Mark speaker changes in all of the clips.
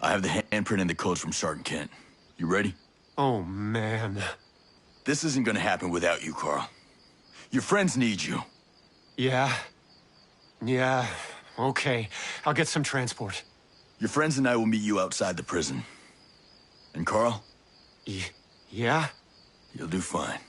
Speaker 1: I have the handprint and the codes from Sergeant Kent. You ready?
Speaker 2: Oh, man.
Speaker 1: This isn't gonna happen without you, Carl. Your friends need you.
Speaker 2: Yeah. Yeah. Okay. I'll get some transport.
Speaker 1: Your friends and I will meet you outside the prison. And Carl?
Speaker 2: Yeah?
Speaker 1: You'll do fine.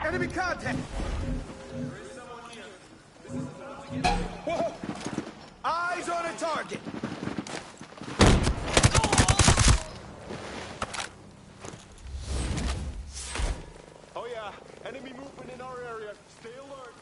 Speaker 3: Enemy contact! Whoa! Eyes on a target! Oh yeah, enemy movement in our area. Stay alert.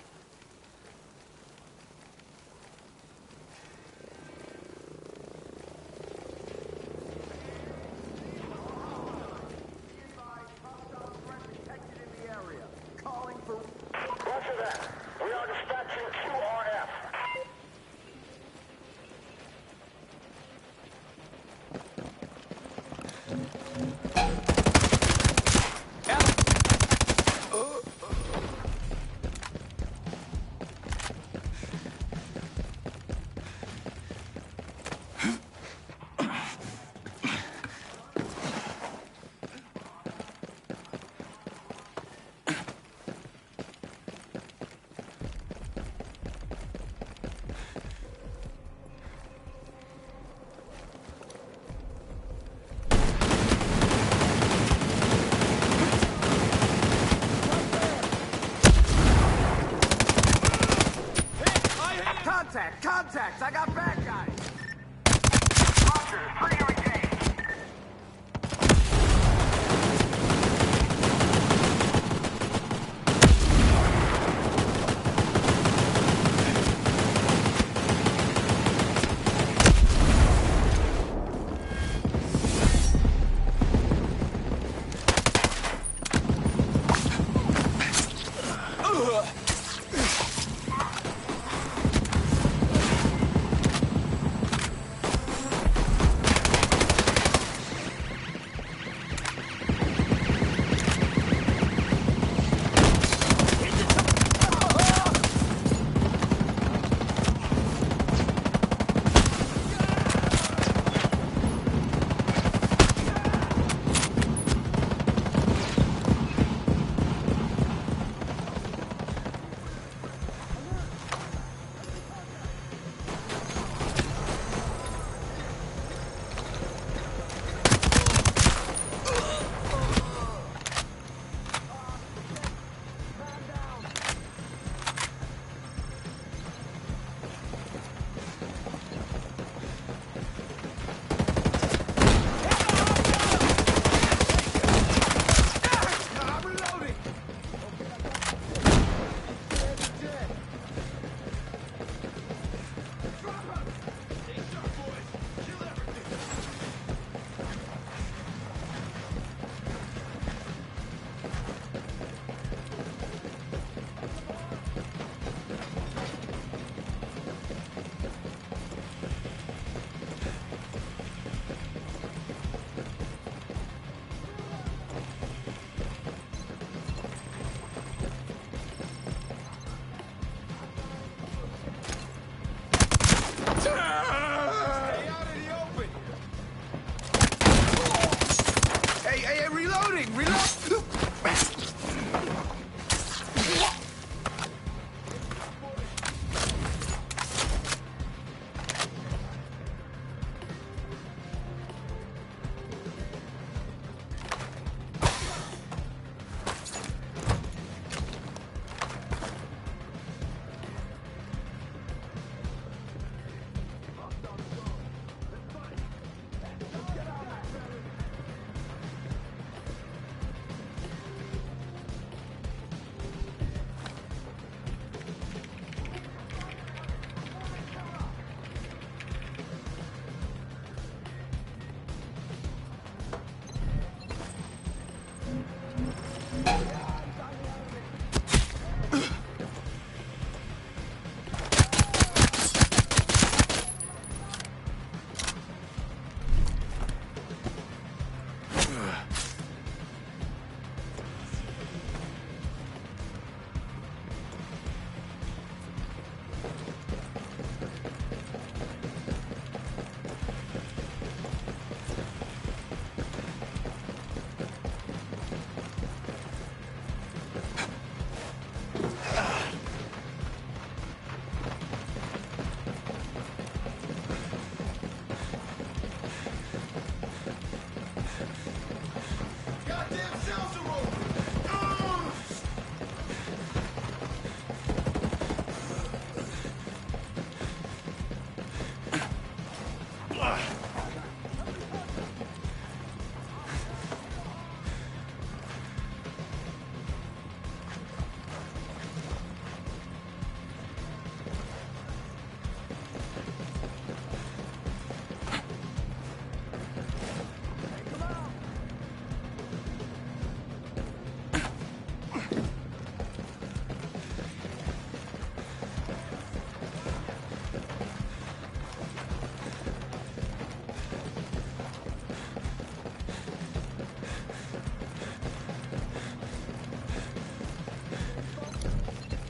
Speaker 4: Roger that. We are dispatching QRF.
Speaker 3: Contact! I got bad guys!
Speaker 4: Roger, free to engage.
Speaker 1: Reloading! Reload!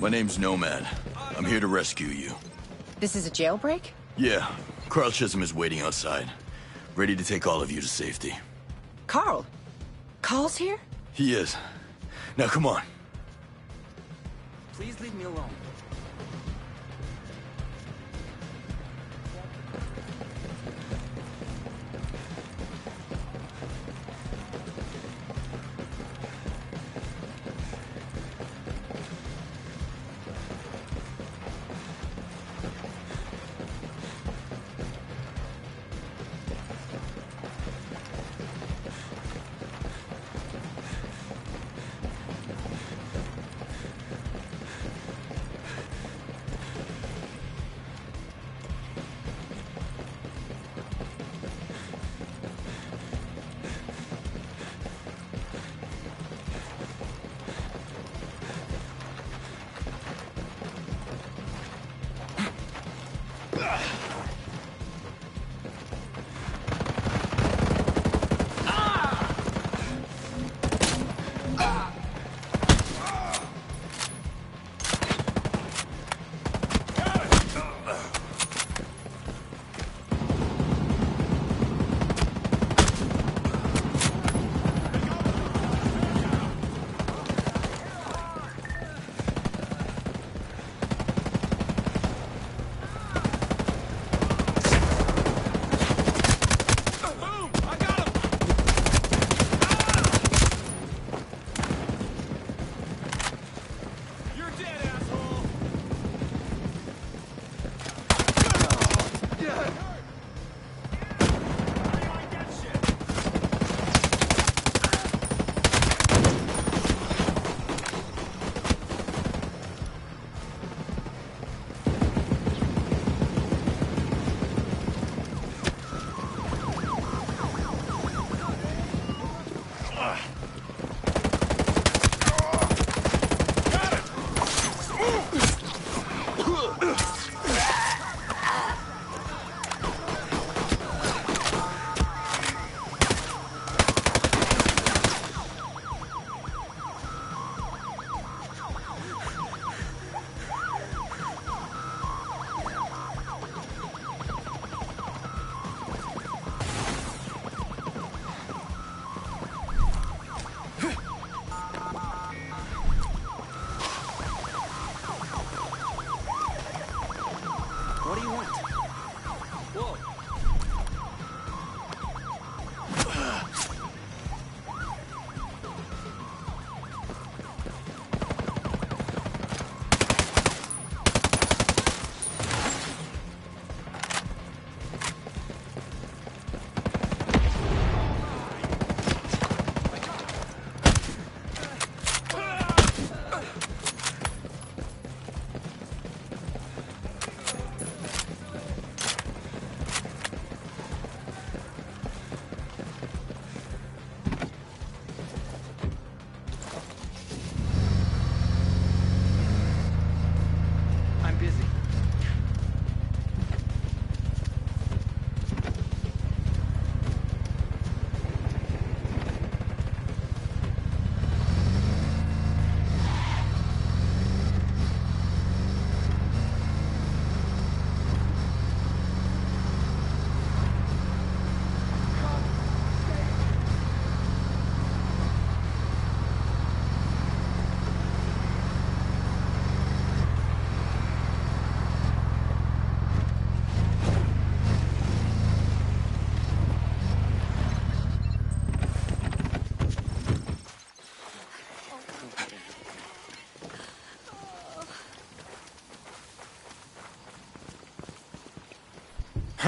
Speaker 1: My name's Nomad. I'm here to rescue you.
Speaker 5: This is a jailbreak?
Speaker 1: Yeah, Carl Chisholm is waiting outside, ready to take all of you to safety.
Speaker 5: Carl? Carl's here?
Speaker 1: He is. Now come on.
Speaker 2: Please leave me alone.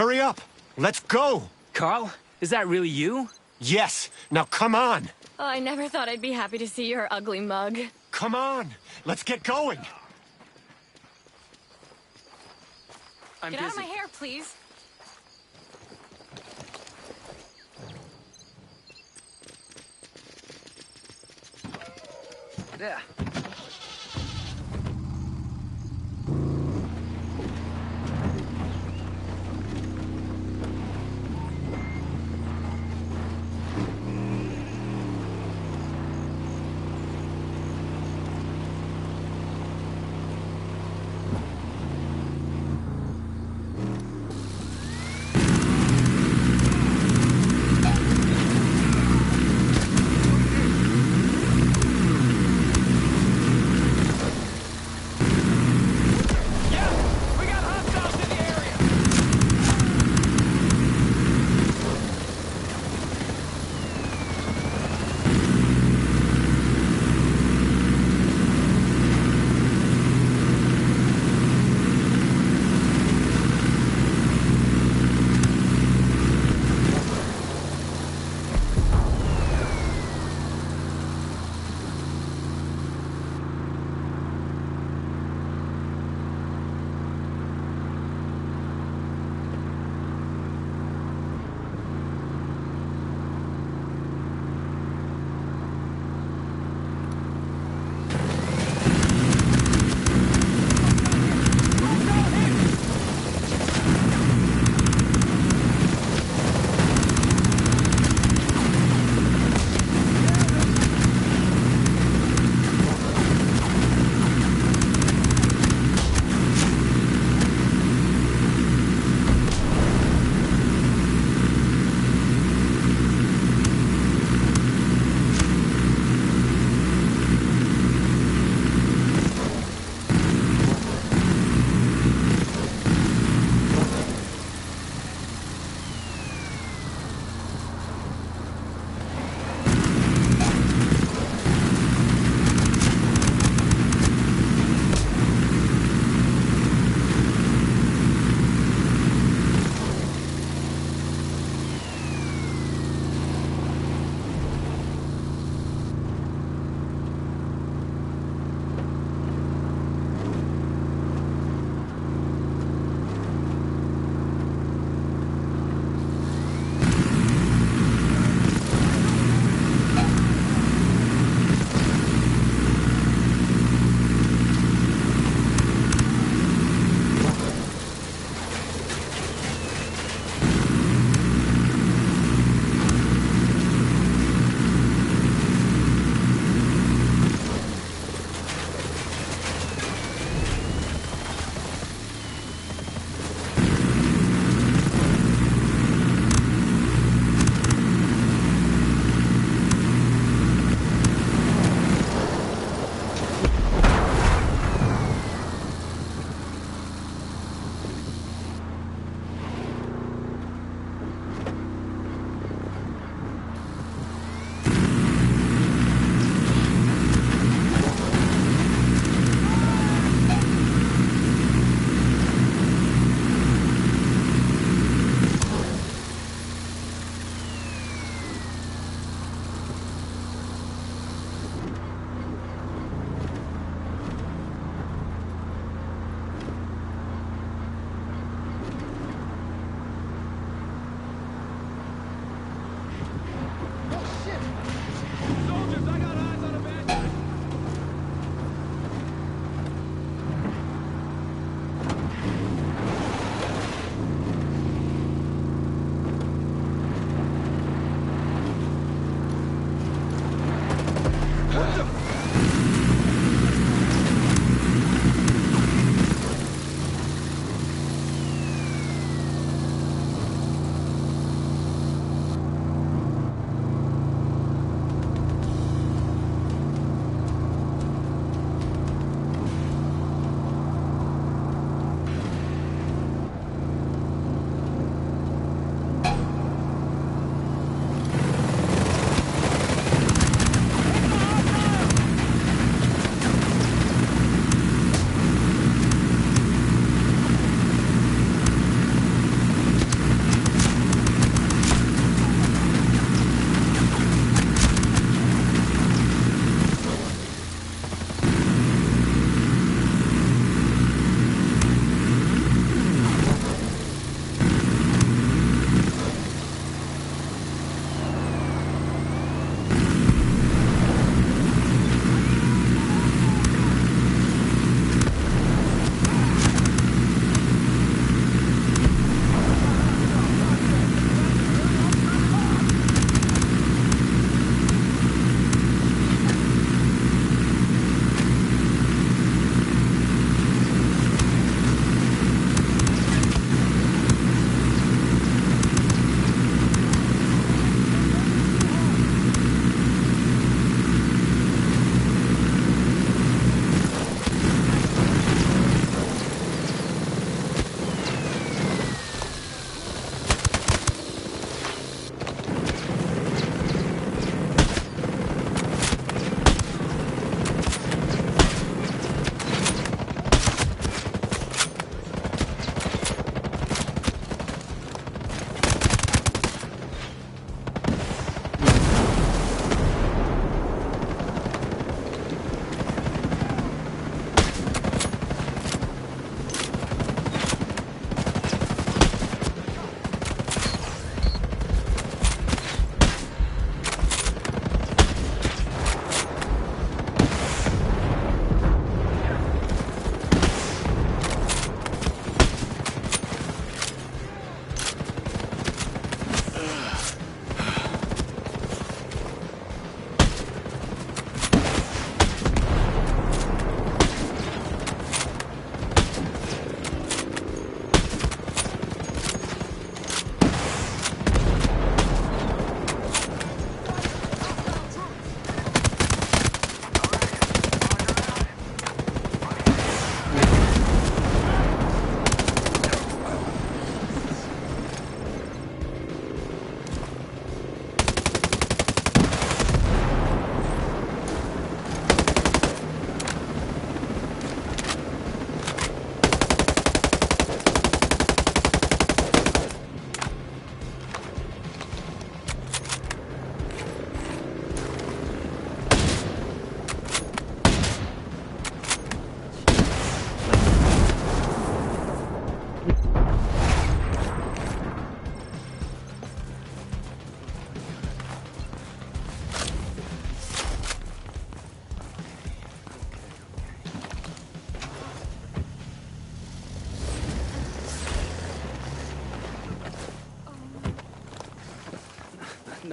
Speaker 2: Hurry up! Let's go!
Speaker 6: Carl, is that really you?
Speaker 2: Yes! Now come on!
Speaker 7: Oh, I never thought I'd be happy to see your ugly mug.
Speaker 2: Come on! Let's get going!
Speaker 6: I'm
Speaker 7: Get
Speaker 6: busy.
Speaker 7: out of my hair, please.
Speaker 6: Yeah.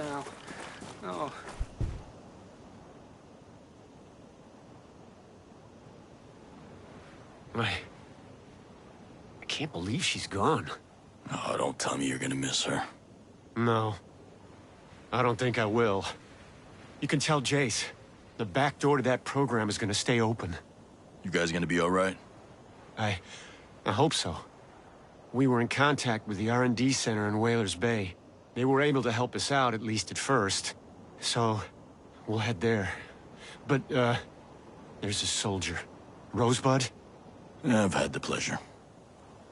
Speaker 6: now. Oh.
Speaker 2: I can't believe she's gone.
Speaker 1: Oh, don't tell me you're gonna miss her.
Speaker 2: No. I don't think I will. You can tell Jace. The back door to that program is gonna stay open.
Speaker 1: You guys gonna be all right?
Speaker 2: I hope so. We were in contact with the R&D center in Whalers Bay. They were able to help us out, at least at first. So, we'll head there. But, there's a soldier. Rosebud?
Speaker 1: I've had the pleasure.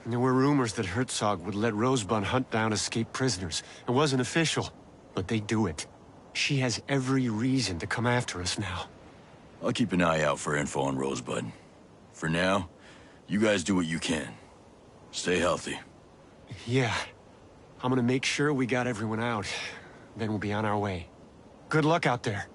Speaker 2: There were rumors that Herzog would let Rosebud hunt down escaped prisoners. It wasn't official, but they do it. She has every reason to come after us now.
Speaker 1: I'll keep an eye out for info on Rosebud. For now, you guys do what you can. Stay healthy.
Speaker 2: Yeah. I'm gonna make sure we got everyone out. Then we'll be on our way. Good luck out there.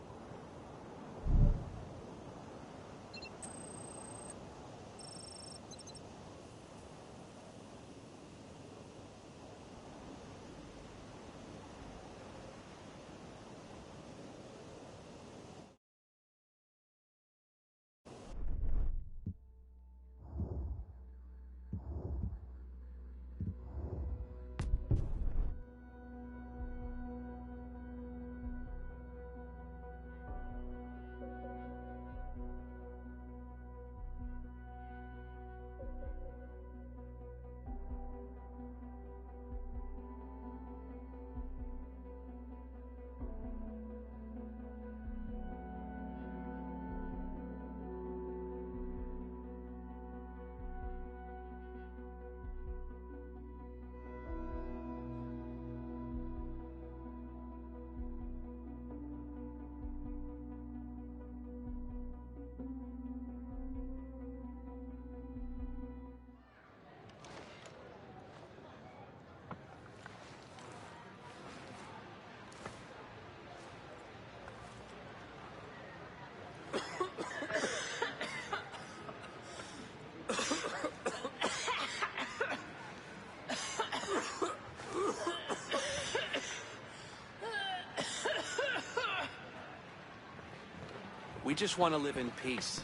Speaker 6: We just want to live in peace.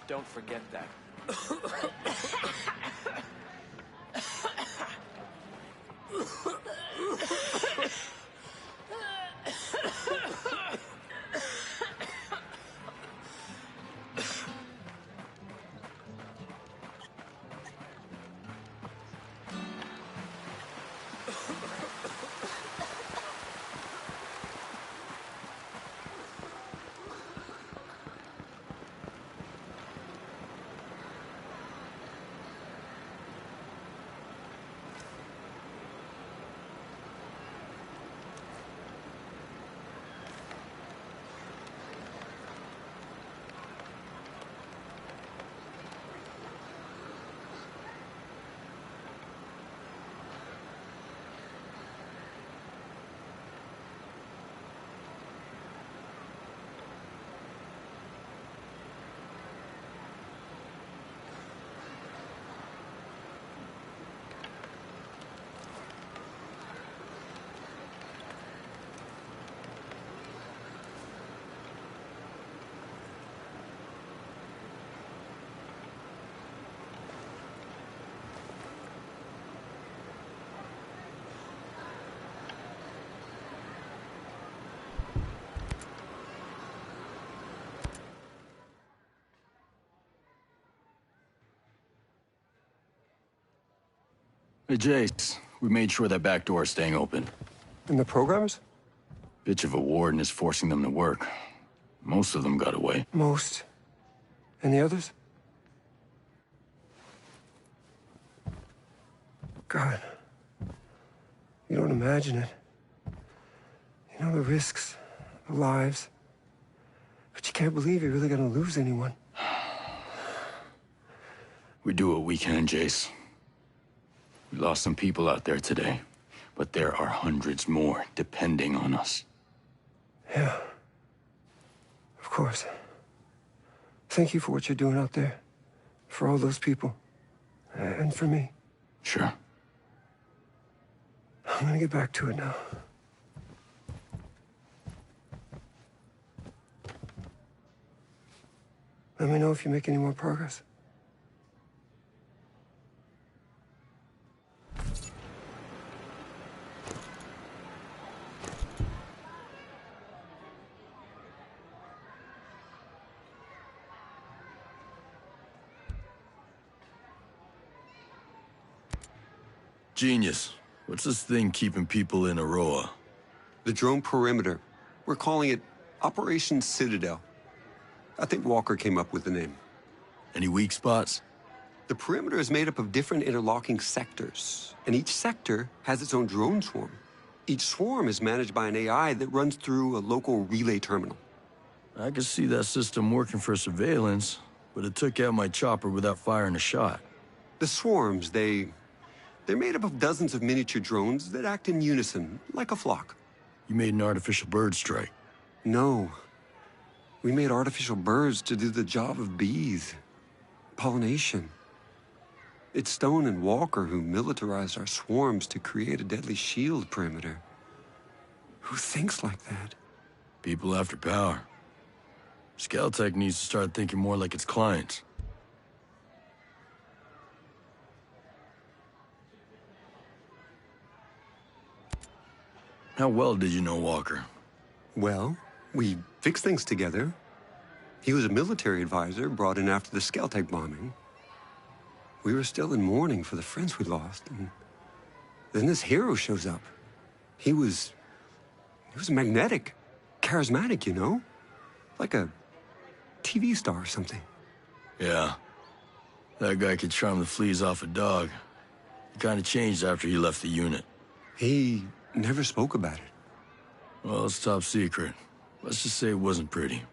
Speaker 6: Don't forget that.
Speaker 1: Hey, Jace, we made sure that back door is staying open.
Speaker 8: And the programmers?
Speaker 1: Bitch of a warden is forcing them to work. Most of them got away.
Speaker 8: Most. And the others? God. You don't imagine it. You know the risks, the lives. But you can't believe you're really gonna lose anyone.
Speaker 1: We do what we can, Jace. We lost some people out there today, but there are hundreds more depending on us.
Speaker 8: Yeah. Of course. Thank you for what you're doing out there. For all those people. And for me.
Speaker 1: Sure.
Speaker 8: I'm gonna get back to it now. Let me know if you make any more progress.
Speaker 1: Genius. What's this thing keeping people in Aroa?
Speaker 9: The drone perimeter. We're calling it Operation Citadel. I think Walker came up with the name.
Speaker 1: Any weak spots?
Speaker 9: The perimeter is made up of different interlocking sectors, and each sector has its own drone swarm. Each swarm is managed by an AI that runs through a local relay terminal.
Speaker 1: I could see that system working for surveillance, but it took out my chopper without firing a shot.
Speaker 9: The swarms, they're made up of dozens of miniature drones that act in unison, like a flock.
Speaker 1: You made an artificial bird strike.
Speaker 9: No. We made artificial birds to do the job of bees. Pollination. It's Stone and Walker who militarized our swarms to create a deadly shield perimeter. Who thinks like that?
Speaker 1: People after power. Skeltech needs to start thinking more like its clients. How well did you know Walker?
Speaker 9: Well, we fixed things together. He was a military advisor brought in after the Skeltech bombing. We were still in mourning for the friends we lost, and then this hero shows up. He was magnetic, charismatic, you know? Like a TV star or something.
Speaker 1: Yeah. That guy could charm the fleas off a dog. He kind of changed after he left the unit.
Speaker 9: He never spoke about it.
Speaker 1: Well, it's top secret. Let's just say it wasn't pretty.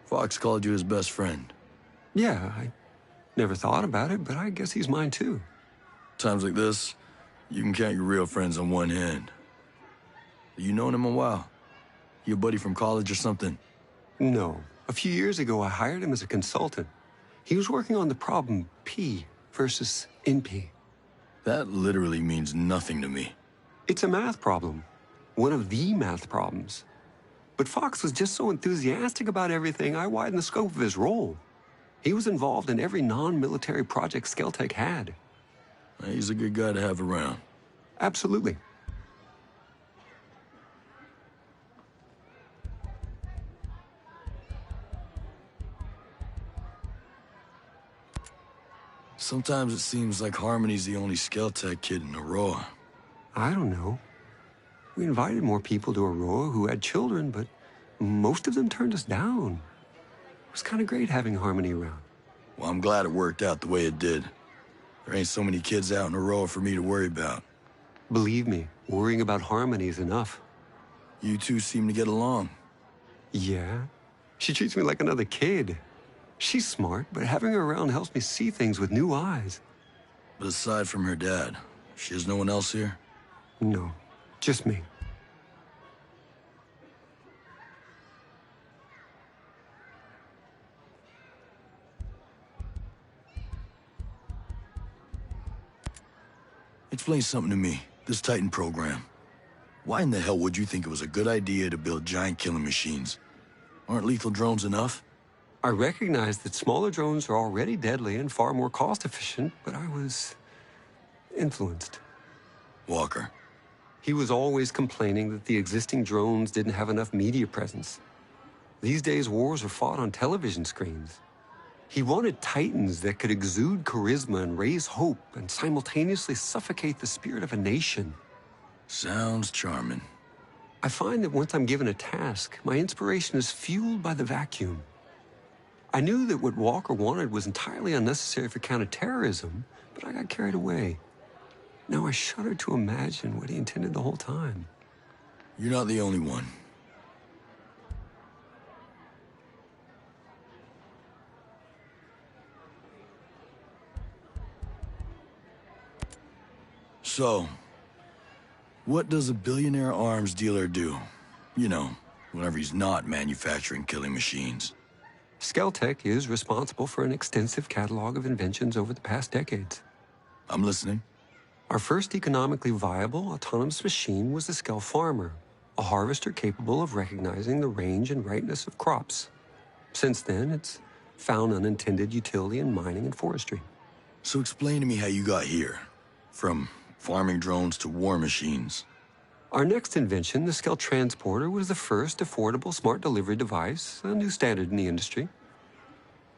Speaker 1: Fox called you his best friend.
Speaker 9: Yeah, I never thought about it, but I guess he's mine too.
Speaker 1: Times like this, you can count your real friends on one hand. You known him a while? You a buddy from college or something?
Speaker 9: No. A few years ago, I hired him as a consultant. He was working on the problem P versus NP.
Speaker 1: That literally means nothing to me.
Speaker 9: It's a math problem. One of the math problems. But Fox was just so enthusiastic about everything, I widened the scope of his role. He was involved in every non-military project Skeltech had.
Speaker 1: He's a good guy to have around.
Speaker 9: Absolutely.
Speaker 1: Sometimes it seems like Harmony's the only Skeltech kid in Aurora.
Speaker 9: I don't know. We invited more people to Aurora who had children, but most of them turned us down. It was kind of great having Harmony around.
Speaker 1: Well, I'm glad it worked out the way it did. There ain't so many kids out in Aurora for me to worry about.
Speaker 9: Believe me, worrying about Harmony is enough.
Speaker 1: You two seem to get along.
Speaker 9: Yeah. She treats me like another kid. She's smart, but having her around helps me see things with new eyes.
Speaker 1: But aside from her dad, she has no one else here?
Speaker 9: No, just me.
Speaker 1: Explain something to me, this Titan program. Why in the hell would you think it was a good idea to build giant killing machines? Aren't lethal drones enough?
Speaker 9: I recognize that smaller drones are already deadly and far more cost-efficient, but I was influenced.
Speaker 1: Walker.
Speaker 9: He was always complaining that the existing drones didn't have enough media presence. These days, wars are fought on television screens. He wanted titans that could exude charisma and raise hope and simultaneously suffocate the spirit of a nation.
Speaker 1: Sounds charming.
Speaker 9: I find that once I'm given a task, my inspiration is fueled by the vacuum. I knew that what Walker wanted was entirely unnecessary for counterterrorism, but I got carried away. Now I shudder to imagine what he intended the whole time.
Speaker 1: You're not the only one. So, what does a billionaire arms dealer do? You know, whenever he's not manufacturing killing machines.
Speaker 9: Skeltech is responsible for an extensive catalog of inventions over the past decades.
Speaker 1: I'm listening.
Speaker 9: Our first economically viable autonomous machine was the Skell Farmer, a harvester capable of recognizing the range and rightness of crops. Since then, it's found unintended utility in mining and forestry.
Speaker 1: So explain to me how you got here. From farming drones to war machines.
Speaker 9: Our next invention, the Skell Transporter, was the first affordable smart delivery device, a new standard in the industry.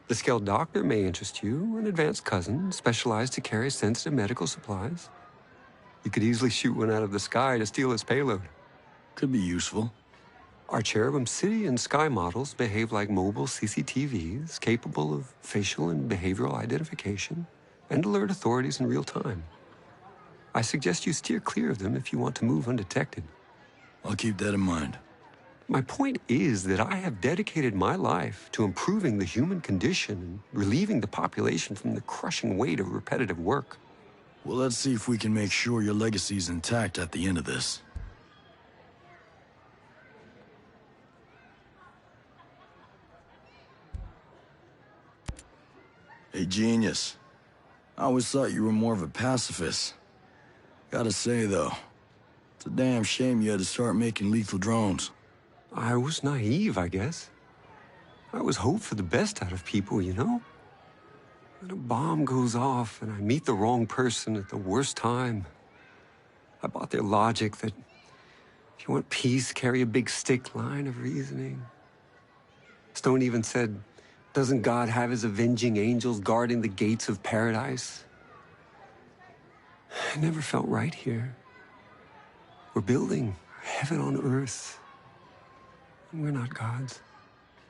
Speaker 9: The Skell Doctor may interest you, an advanced cousin specialized to carry sensitive medical supplies. You could easily shoot one out of the sky to steal its payload.
Speaker 1: Could be useful.
Speaker 9: Our Cherubim City and Sky models behave like mobile CCTVs, capable of facial and behavioral identification, and alert authorities in real time. I suggest you steer clear of them if you want to move undetected.
Speaker 1: I'll keep that in mind.
Speaker 9: My point is that I have dedicated my life to improving the human condition and relieving the population from the crushing weight of repetitive work.
Speaker 1: Well, let's see if we can make sure your legacy's intact at the end of this. Hey, genius. I always thought you were more of a pacifist. Gotta say, though, it's a damn shame you had to start making lethal drones.
Speaker 9: I was naive, I guess. I always hoped for the best out of people, you know? When a bomb goes off and I meet the wrong person at the worst time, I bought their logic that if you want peace, carry a big stick line of reasoning. Stone even said, doesn't God have his avenging angels guarding the gates of paradise? I never felt right here. We're building heaven on earth, and we're not gods.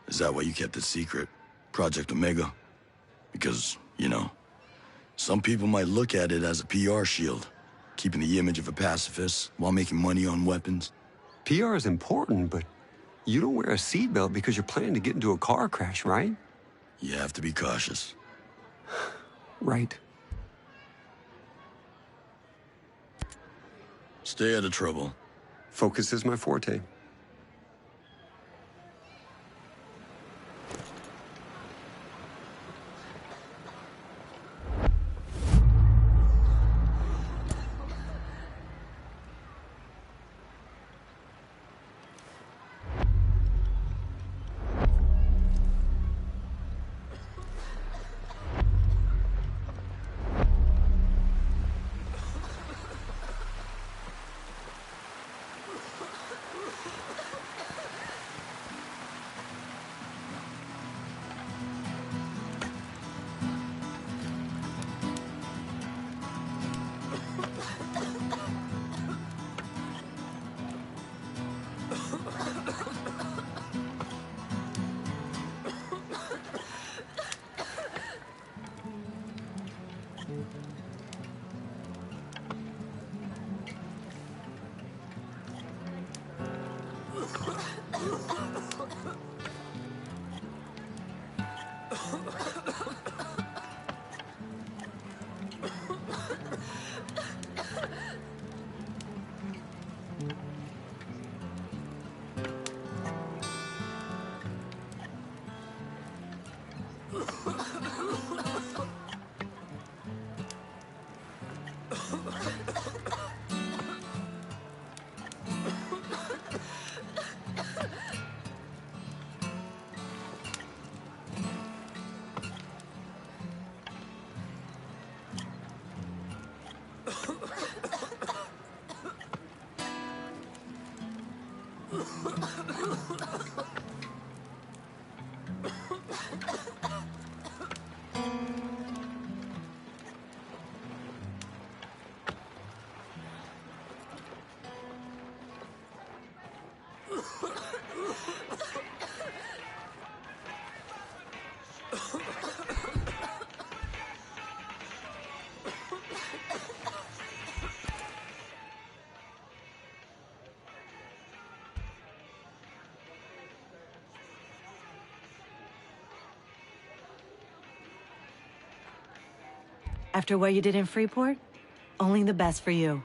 Speaker 1: Is that why you kept it secret? Project Omega? Because, you know, some people might look at it as a PR shield, keeping the image of a pacifist while making money on weapons.
Speaker 9: PR is important, but you don't wear a seatbelt because you're planning to get into a car crash, right?
Speaker 1: You have to be cautious.
Speaker 9: Right.
Speaker 1: Stay out of trouble.
Speaker 9: Focus is my forte.
Speaker 10: After what you did in Freeport, only the best for you.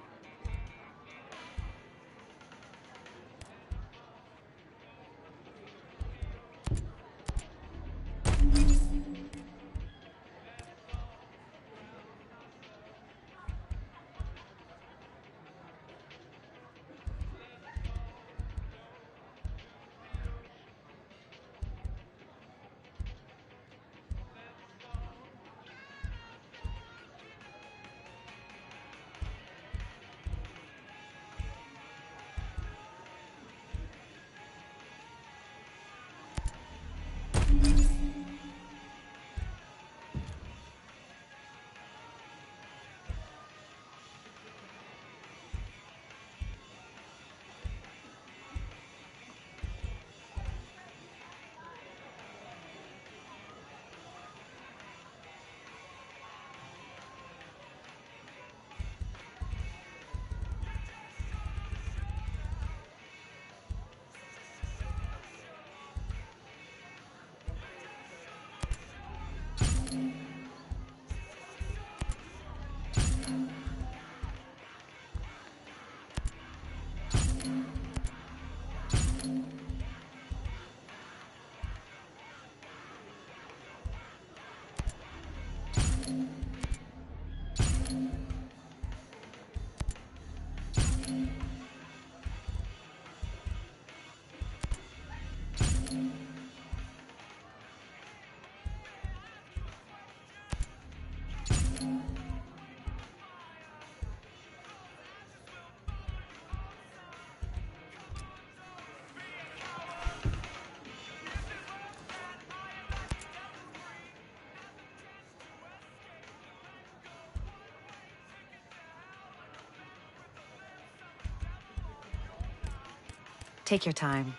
Speaker 10: Take your time.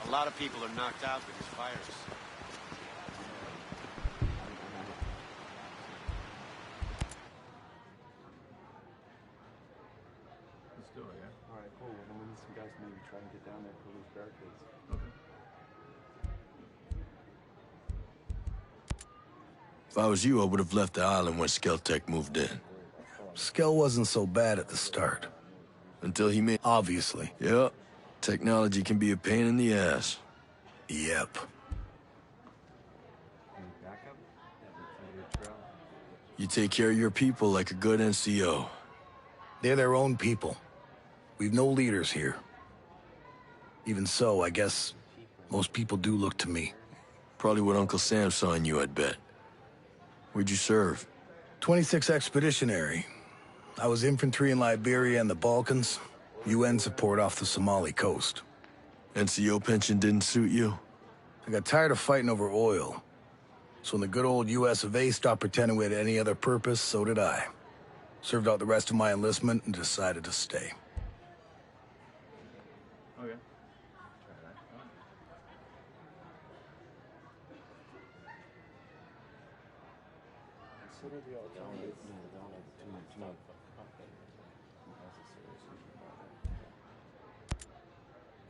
Speaker 2: A lot of people are knocked out with this virus.
Speaker 3: Let's do it, yeah? Alright, cool. Well, then we need some guys to maybe try and get down there for those barricades. Okay.
Speaker 1: If I was you, I would have left the island when Skeltec moved in.
Speaker 11: Skell wasn't so bad at the start.
Speaker 1: Until he made...
Speaker 11: Obviously.
Speaker 1: Yep. Technology can be a pain in the ass.
Speaker 11: Yep.
Speaker 1: You take care of your people like a good NCO.
Speaker 11: They're their own people. We've no leaders here. Even so, I guess most people do look to me.
Speaker 1: Probably what Uncle Sam saw in you, I'd bet. Where'd you serve?
Speaker 11: 26 Expeditionary. I was infantry in Liberia and the Balkans. UN support off the Somali coast.
Speaker 1: NCO pension didn't suit you?
Speaker 11: I got tired of fighting over oil. So when the good old US of A stopped pretending we had any other purpose, so did I. Served out the rest of my enlistment and decided to stay.
Speaker 3: Okay. Consider the alternative.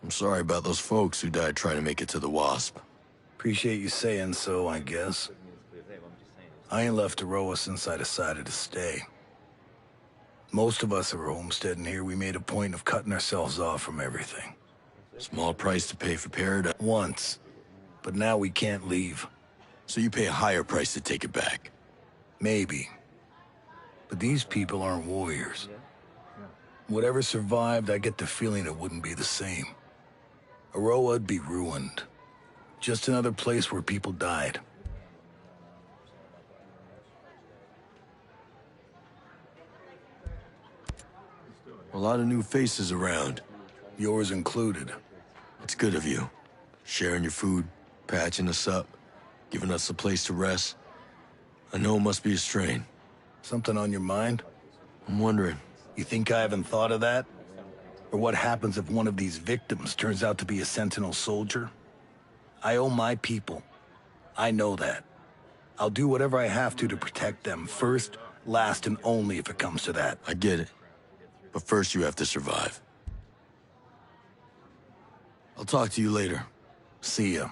Speaker 1: I'm sorry about those folks who died trying to make it to the Wasp.
Speaker 11: Appreciate you saying so, I guess. I ain't left Aroa since I decided to stay. Most of us who are homesteading here, we made a point of cutting ourselves off from everything.
Speaker 1: Small price to pay for paradise.
Speaker 11: Once. But now we can't leave.
Speaker 1: So you pay a higher price to take it back.
Speaker 11: Maybe. But these people aren't warriors. Whatever survived, I get the feeling it wouldn't be the same. Aroa'd be ruined. Just another place where people died.
Speaker 1: A lot of new faces around.
Speaker 11: Yours included.
Speaker 1: It's good of you. Sharing your food, patching us up, giving us a place to rest. I know it must be a strain.
Speaker 11: Something on your mind?
Speaker 1: I'm wondering.
Speaker 11: You think I haven't thought of that? Or what happens if one of these victims turns out to be a Sentinel soldier? I owe my people. I know that. I'll do whatever I have to protect them. First, last, and only if it comes to that.
Speaker 1: I get it. But first you have to survive. I'll talk to you later.
Speaker 11: See ya.